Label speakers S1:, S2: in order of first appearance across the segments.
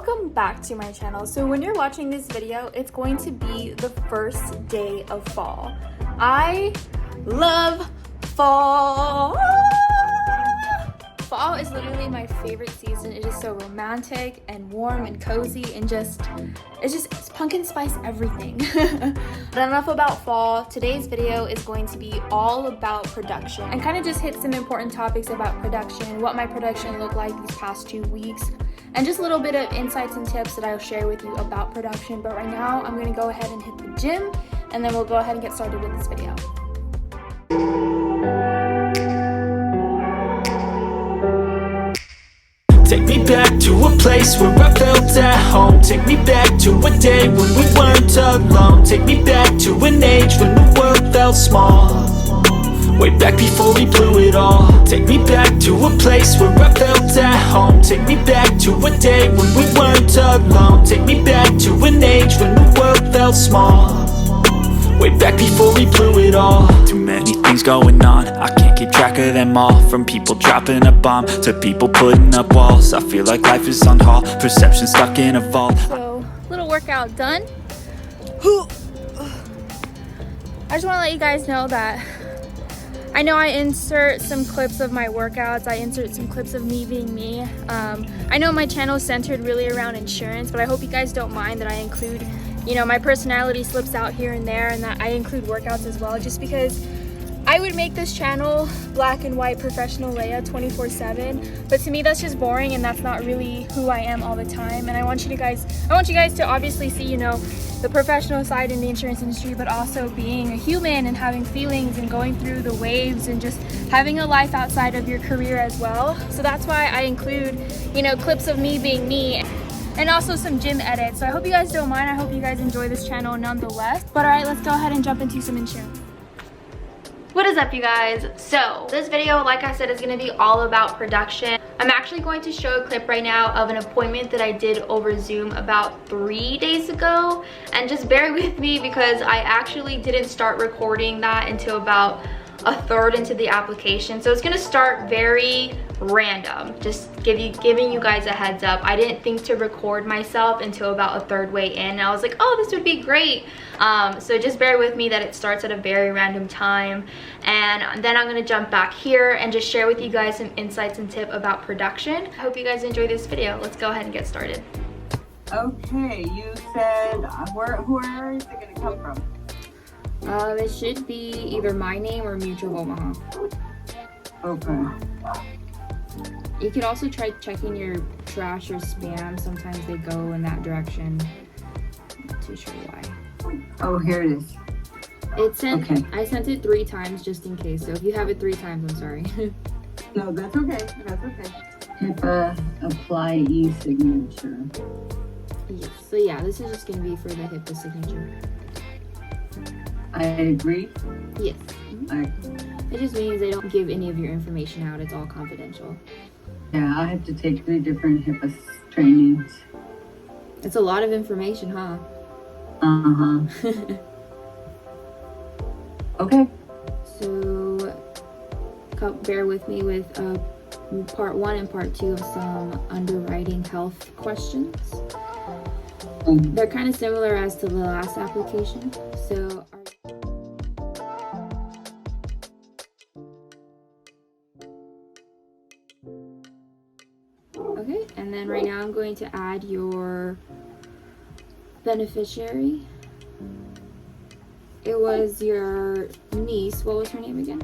S1: welcome back to my channel. So when you're watching this video, it's going to be the first day of fall. I love fall. Fall is literally my favorite season. It is so romantic and warm and cozy and it's pumpkin spice everything. But enough about fall. Today's video is going to be all about production and kind of just hit some important topics about production, what my production looked like these past 2 weeks, and just a little bit of insights and tips that I'll share with you about production. But right now I'm gonna go ahead and hit the gym and then we'll go ahead and get started with this video.
S2: Take me back to a place where I felt at home. Take me back to a day when we weren't alone. Take me back to an age when the world felt small. Way back before we blew it all. Take me back to a place where I felt at home. Take me back to a day when we weren't alone. Take me back to an age when the world felt small. Way back before we blew it all. Too many things going on, I can't keep track of them all. From people dropping a bomb to people putting up walls. I feel like life is on hold, perception stuck in a vault.
S1: So, little workout done. I just want to let you guys know that I know I insert some clips of my workouts, I insert some clips of me being me. I know my channel is centered really around insurance, but I hope you guys don't mind that I include, you know, my personality slips out here and there, and that I include workouts as well, just because I would make this channel black and white professional Leah 24/7, but to me that's just boring and that's not really who I am all the time. And I want you guys to obviously see, you know, the professional side in the insurance industry, but also being a human and having feelings and going through the waves and just having a life outside of your career as well. So that's why I include, you know, clips of me being me and also some gym edits. So I hope you guys don't mind. I hope you guys enjoy this channel nonetheless. But all right, let's go ahead and jump into some insurance. What is up, you guys? So this video, like I said, is going to be all about production. I'm actually going to show a clip right now of an appointment that I did over Zoom about 3 days ago, and just bear with me because I actually didn't start recording that until about a third into the application. So it's going to start very random, just giving you guys a heads up. I didn't think to record myself until about a third way in, and I was like, oh, this would be great. So just bear with me that it starts at a very random time, and then I'm going to jump back here and just share with you guys some insights and tip about production. I hope you guys enjoy this video. Let's go ahead and get started.
S3: Okay, you said where is it going to come from?
S1: It should be either my name or Mutual of Omaha.
S3: Okay.
S1: You could also try checking your trash or spam. Sometimes they go in that direction. Not too sure why.
S3: Oh, here it is.
S1: Okay. I sent it 3 times just in case. So if you have it 3 times, I'm sorry.
S3: No, that's okay. That's okay. HIPAA apply e-signature.
S1: Yes. So yeah, this is just going to be for the HIPAA signature.
S3: I agree.
S1: Yes. It just means they don't give any of your information out. It's all confidential.
S3: Yeah, I have to take 3 different HIPAA trainings.
S1: It's a lot of information, huh?
S3: Uh-huh. Okay.
S1: So, bear with me with part 1 and part 2 of some underwriting health questions. They're kind of similar as to the last application. So, okay, and then right now I'm going to add your beneficiary. It was your niece. What was her name again?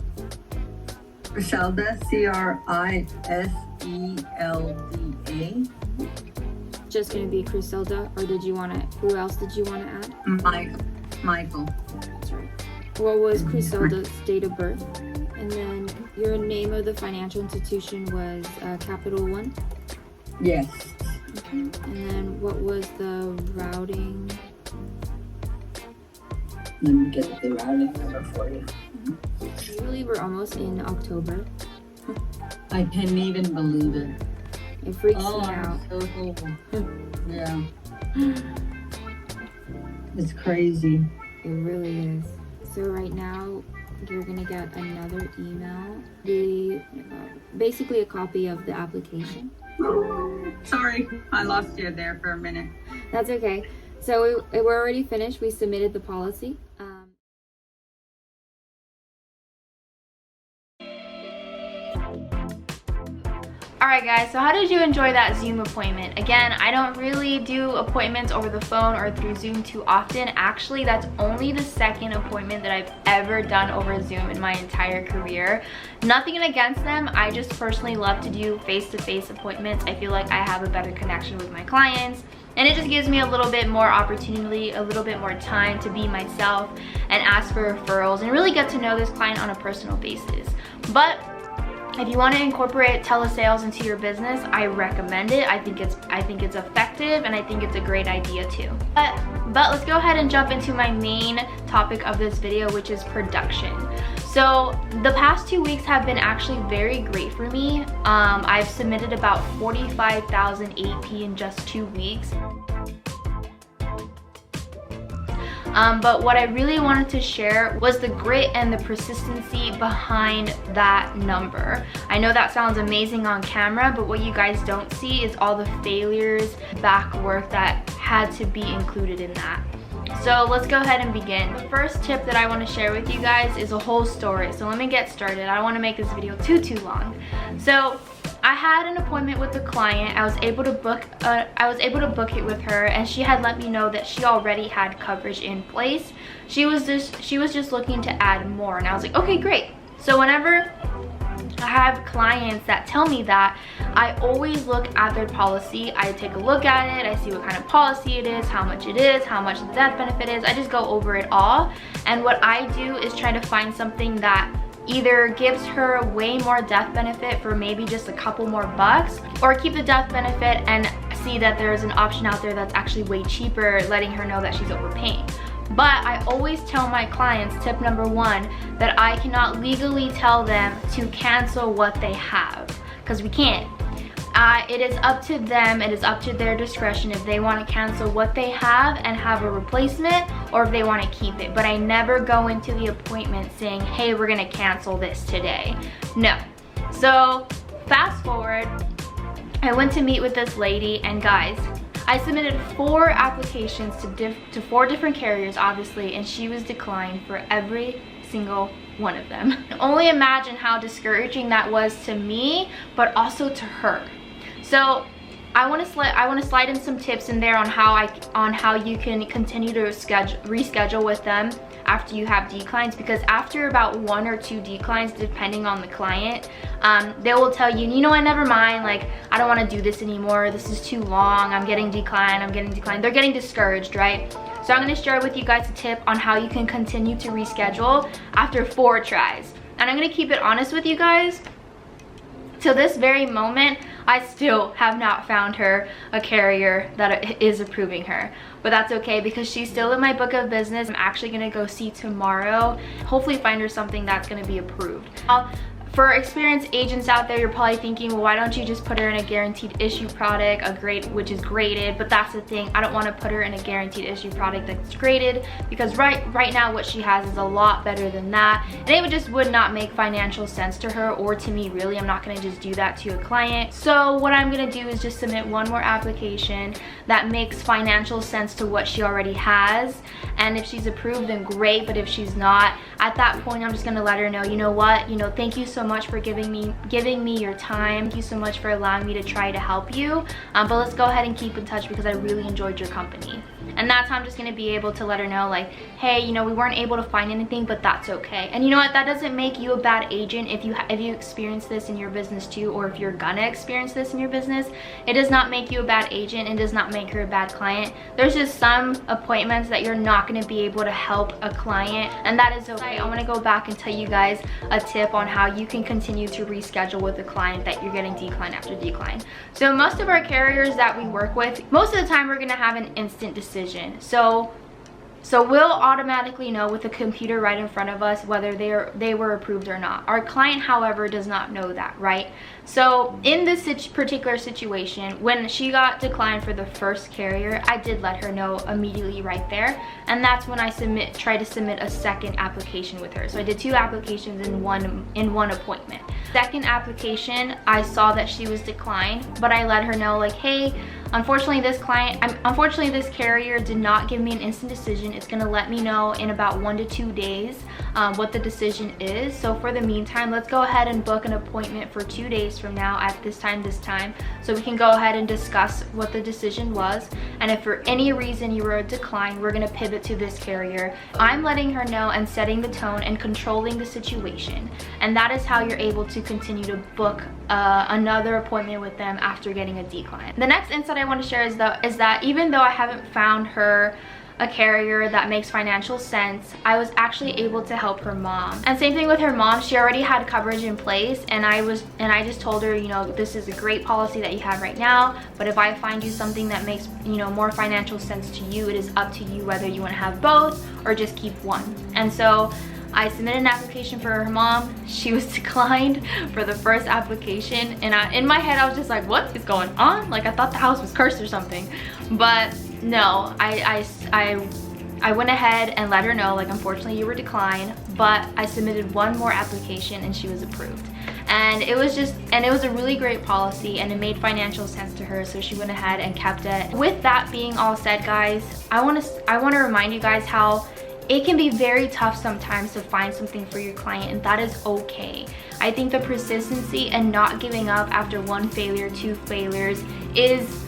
S3: Criselda, Criselda.
S1: Just gonna be Criselda, or did you want to? Who else did you want to add?
S3: Michael.
S1: That's right. What was Criselda's date of birth? And then your name of the financial institution was Capital One.
S3: Yes.
S1: Okay. And then what was the routing?
S3: Let me get the routing number for you.
S1: Usually we're almost in October.
S3: I can't even believe it.
S1: It freaks me out.
S3: Yeah. It's crazy.
S1: It really is. So right now,
S4: you're gonna get another email, basically a copy of the application.
S3: Sorry, I lost you there for a minute.
S4: That's okay. So we're already finished. We submitted the policy.
S1: Alright guys, so how did you enjoy that Zoom appointment? Again, I don't really do appointments over the phone or through Zoom too often. Actually, that's only the second appointment that I've ever done over Zoom in my entire career. Nothing against them, I just personally love to do face-to-face appointments. I feel like I have a better connection with my clients, and it just gives me a little bit more opportunity, a little bit more time to be myself and ask for referrals and really get to know this client on a personal basis. But if you want to incorporate telesales into your business, I recommend it. I think it's effective, and I think it's a great idea too. But let's go ahead and jump into my main topic of this video, which is production. So the past 2 weeks have been actually very great for me. I've submitted about 45,000 AP in just 2 weeks. But what I really wanted to share was the grit and the persistency behind that number. I know that sounds amazing on camera, but what you guys don't see is all the failures, back work that had to be included in that. So let's go ahead and begin. The first tip that I want to share with you guys is a whole story. So let me get started. I don't want to make this video too long. So I had an appointment with the client. I was able to book it with her, and she had let me know that she already had coverage in place. She was just looking to add more, and I was like, okay, great. So whenever I have clients that tell me that, I always look at their policy. I take a look at it, I see what kind of policy it is, how much it is, how much the death benefit is. I just go over it all, and what I do is try to find something that either gives her way more death benefit for maybe just a couple more bucks, or keep the death benefit and see that there's an option out there that's actually way cheaper, letting her know that she's overpaying. But I always tell my clients, tip number 1, that I cannot legally tell them to cancel what they have, because we can't. It is up to them, it is up to their discretion if they want to cancel what they have and have a replacement, or if they want to keep it. But I never go into the appointment saying, hey, we're gonna cancel this today. No. So fast forward, I went to meet with this lady, and guys, I submitted 4 applications to 4 different carriers, obviously, and she was declined for every single one of them. Only imagine how discouraging that was to me, but also to her. So I want to slide in some tips in there on how you can continue to reschedule with them after you have declines, because after about 1 or 2 declines, depending on the client, they will tell you, you know what, never mind, like, I don't want to do this anymore, this is too long, I'm getting declined. They're getting discouraged, right? So I'm going to share with you guys a tip on how you can continue to reschedule after 4 tries. And I'm going to keep it honest with you guys. To this very moment, I still have not found her a carrier that is approving her. But that's okay, because she's still in my book of business. I'm actually going to go see tomorrow. Hopefully find her something that's going to be approved. For experienced agents out there, you're probably thinking, well, why don't you just put her in a guaranteed issue product, which is graded? But that's the thing, I don't want to put her in a guaranteed issue product that's graded, because right now what she has is a lot better than that, and it just would not make financial sense to her or to me, really. I'm not going to just do that to a client. So what I'm going to do is just submit 1 more application that makes financial sense to what she already has, and if she's approved, then great. But if she's not, at that point, I'm just going to let her know, you know what, thank you so much for giving me your time. Thank you so much for allowing me to try to help you. But let's go ahead and keep in touch, because I really enjoyed your company. And that's how I'm just going to be able to let her know, like, hey, we weren't able to find anything, but that's okay. And you know what, that doesn't make you a bad agent if you experience this in your business too, or if you're gonna experience this in your business. It does not make you a bad agent, and does not make her a bad client. There's just some appointments that you're not going to be able to help a client, and that is okay. I want to go back and tell you guys a tip on how you can continue to reschedule with a client that you're getting decline after decline. So most of our carriers that we work with, most of the time we're going to have an instant decision. So So we'll automatically know with the computer right in front of us whether they were approved or not. Our client, however, does not know that, right? So in this particular situation, when she got declined for the first carrier, I did let her know immediately right there. And that's when I tried to submit a second application with her. So I did 2 applications in one appointment. Second application, I saw that she was declined, but I let her know like, hey, unfortunately this carrier did not give me an instant decision. It's gonna let me know in about 1 to 2 days what the decision is. So for the meantime, let's go ahead and book an appointment for 2 days from now at this time, so we can go ahead and discuss what the decision was. And if for any reason you were declined, we're gonna pivot to this carrier. I'm letting her know and setting the tone and controlling the situation. And that is how you're able to continue to book another appointment with them after getting a decline. The next insight I want to share is that even though I haven't found her a carrier that makes financial sense, I was actually able to help her mom. And same thing with her mom, she already had coverage in place, and I just told her, you know, this is a great policy that you have right now, but if I find you something that makes, you know, more financial sense to you, it is up to you whether you want to have both or just keep one. And so I submitted an application for her mom. She was declined for the first application, and in my head I was just like, what is going on? Like, I thought the house was cursed or something. But no, I went ahead and let her know, like, unfortunately you were declined, but I submitted one more application and she was approved. And it was a really great policy, and it made financial sense to her, so she went ahead and kept it. With that being all said, guys, I want to remind you guys how it can be very tough sometimes to find something for your client, and that is okay. I think the persistency and not giving up after 1 failure, 2 failures is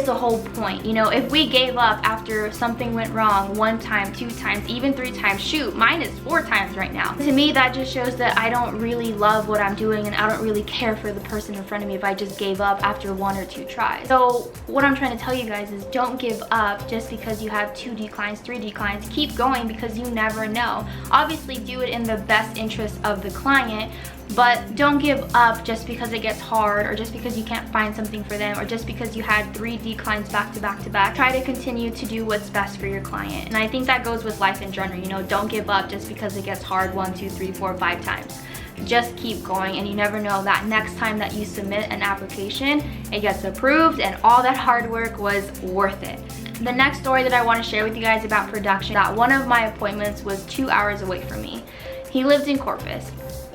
S1: the whole point. You know, if we gave up after something went wrong 1 time, 2 times, even 3 times, shoot, mine is 4 times right now. To me, that just shows that I don't really love what I'm doing, and I don't really care for the person in front of me if I just gave up after 1 or 2 tries. So what I'm trying to tell you guys is, don't give up just because you have 2 declines, 3 declines. Keep going, because you never know. Obviously, do it in the best interest of the client, but don't give up just because it gets hard, or just because you can't find something for them, or just because you had 3 declines back to back to back. Try to continue to do what's best for your client. And I think that goes with life in general. You know, don't give up just because it gets hard 1, 2, 3, 4, 5 times. Just keep going, and you never know, that next time that you submit an application, it gets approved, and all that hard work was worth it. The next story that I want to share with you guys about production, that one of my appointments was 2 hours away from me. He lived in Corpus,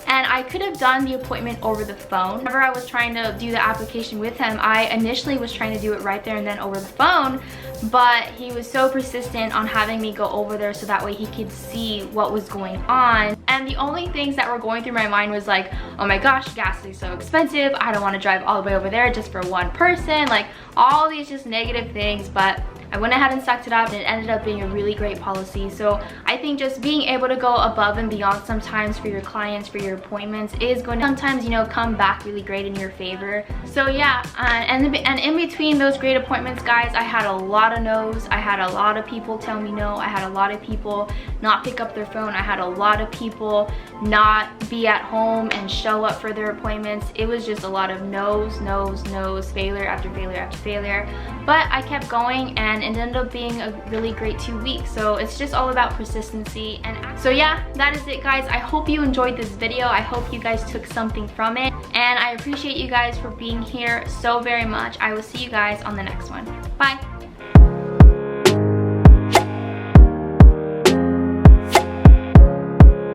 S1: and I could have done the appointment over the phone. Whenever I was trying to do the application with him, I initially was trying to do it right there and then over the phone, but he was so persistent on having me go over there so that way he could see what was going on. And the only things that were going through my mind was like, oh my gosh, gas is so expensive, I don't want to drive all the way over there just for 1 person, like all these just negative things. But I went ahead and sucked it up, and it ended up being a really great policy. So I think just being able to go above and beyond sometimes for your clients, for your appointments, is going to sometimes, you know, come back really great in your favor. So yeah, and in between those great appointments, guys, I had a lot of no's. I had a lot of people tell me no. I had a lot of people not pick up their phone. I had a lot of people not be at home and show up for their appointments. It was just a lot of no's, no's, no's, failure after failure after failure. But I kept going, and it ended up being a really great 2 weeks. So it's just all about persistency. And so yeah, that is it, guys. I hope you enjoyed this video. I hope you guys took something from it, and I appreciate you guys for being here so very much. I will see you guys on the next one. Bye.